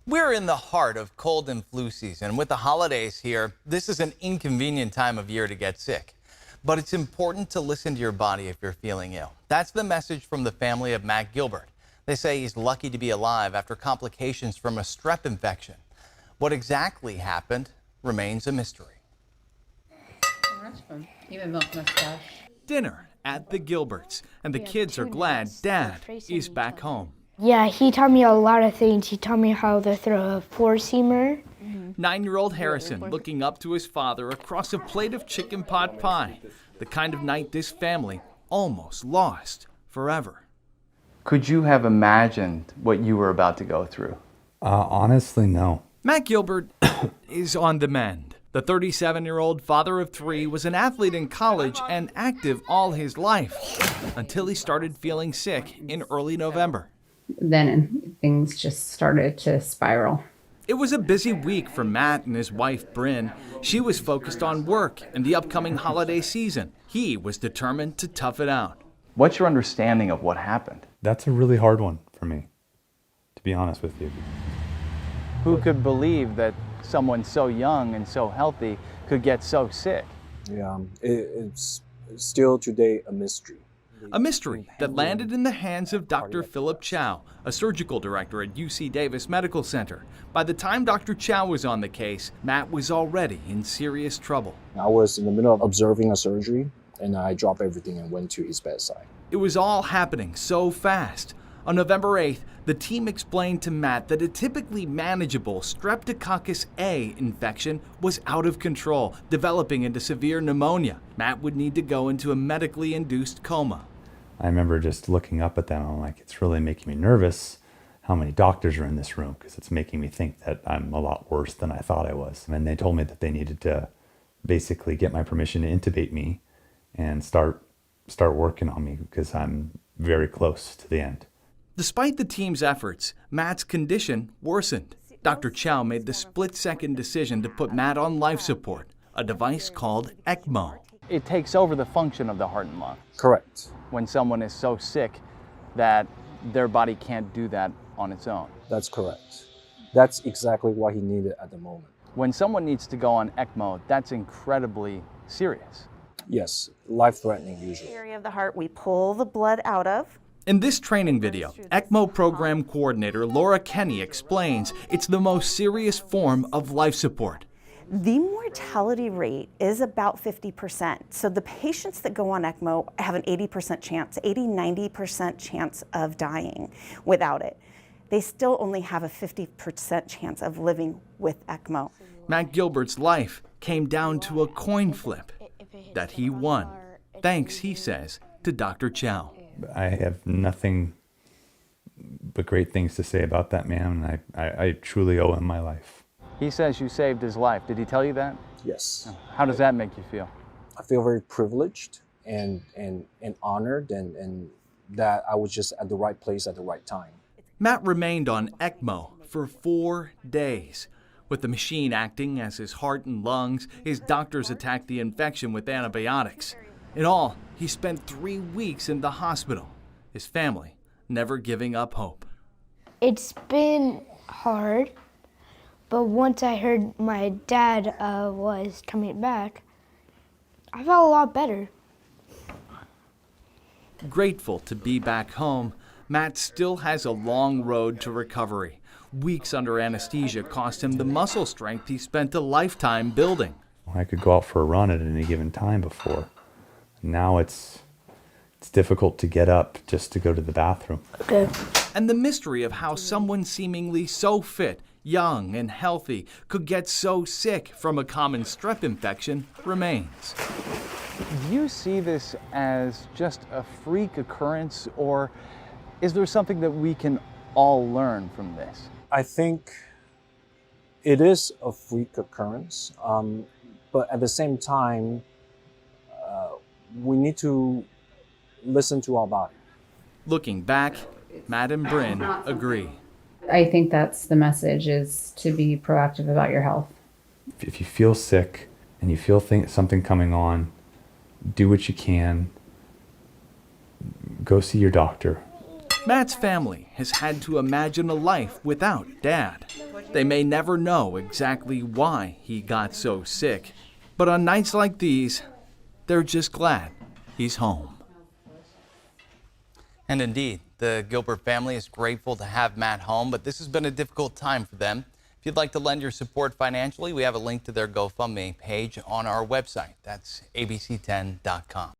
We're in the heart of cold and flu season. With the holidays here, this is an inconvenient time of year to get sick. But it's important to listen to your body if you're feeling ill. That's the message from the family of Matt Gilbert. They say he's lucky to be alive after complications from a strep infection. What exactly happened remains a mystery. That's fun. Even milk mustache. Dinner at the Gilberts, and the kids are glad Dad is back home. Yeah, he taught me a lot of things. He taught me how to throw a four-seamer. 9-year-old Harrison looking up to his father across a plate of chicken pot pie, the kind of night this family almost lost forever. Could you have imagined what you were about to go through? Honestly, no. Matt Gilbert is on the mend. The 37-year-old father of 3 was an athlete in college and active all his life until he started feeling sick in early November. Then things just started to spiral. It was a busy week for Matt and his wife, Bryn. She was focused on work and the upcoming holiday season. He was determined to tough it out. What's your understanding of what happened? That's a really hard one for me, to be honest with you. Who could believe that someone so young and so healthy could get so sick? Yeah, it's still today a mystery. A mystery that landed in the hands of Dr. Philip Chow, a surgical director at UC Davis Medical Center. By the time Dr. Chow was on the case, Matt was already in serious trouble. I was in the middle of observing a surgery, and I dropped everything and went to his bedside. It was all happening so fast. On November 8th, the team explained to Matt that a typically manageable Streptococcus A infection was out of control, developing into severe pneumonia. Matt would need to go into a medically induced coma. I remember just looking up at them. I'm like, it's really making me nervous how many doctors are in this room, because it's making me think that I'm a lot worse than I thought I was. And they told me that they needed to basically get my permission to intubate me and start working on me because I'm very close to the end. Despite the team's efforts, Matt's condition worsened. Dr. Chow made the split-second decision to put Matt on life support, a device called ECMO. It takes over the function of the heart and lung. Correct. When someone is so sick that their body can't do that on its own. That's correct. That's exactly what he needed at the moment. When someone needs to go on ECMO, that's incredibly serious. Yes, life-threatening usually. Area of the heart we pull the blood out of. In this training video, ECMO program coordinator Laura Kenny explains it's the most serious form of life support. The mortality rate is about 50%. So the patients that go on ECMO have an 80% chance, 90% chance of dying without it. They still only have a 50% chance of living with ECMO. Matt Gilbert's life came down to a coin flip that he won, thanks, he says, to Dr. Chow. I have nothing but great things to say about that man, and I truly owe him my life. He says you saved his life. Did he tell you that? Yes. How does that make you feel? I feel very privileged and honored and that I was just at the right place at the right time. Matt remained on ECMO for 4 days. With the machine acting as his heart and lungs, his doctors attacked the infection with antibiotics. In all, he spent 3 weeks in the hospital, his family never giving up hope. It's been hard, but once I heard my dad was coming back, I felt a lot better. Grateful to be back home, Matt still has a long road to recovery. Weeks under anesthesia cost him the muscle strength he spent a lifetime building. I could go out for a run at any given time before. Now it's difficult to get up just to go to the bathroom. Good. And the mystery of how someone seemingly so fit, young and healthy could get so sick from a common strep infection remains. Do you see this as just a freak occurrence, or is there something that we can all learn from this? I think it is a freak occurrence, but at the same time, we need to listen to our body. Looking back, Matt and Bryn agree. I think that's the message, is to be proactive about your health. If you feel sick and you feel something coming on, do what you can. Go see your doctor. Matt's family has had to imagine a life without Dad. They may never know exactly why he got so sick, but on nights like these, they're just glad he's home. And indeed, the Gilbert family is grateful to have Matt home, but this has been a difficult time for them. If you'd like to lend your support financially, we have a link to their GoFundMe page on our website. That's abc10.com.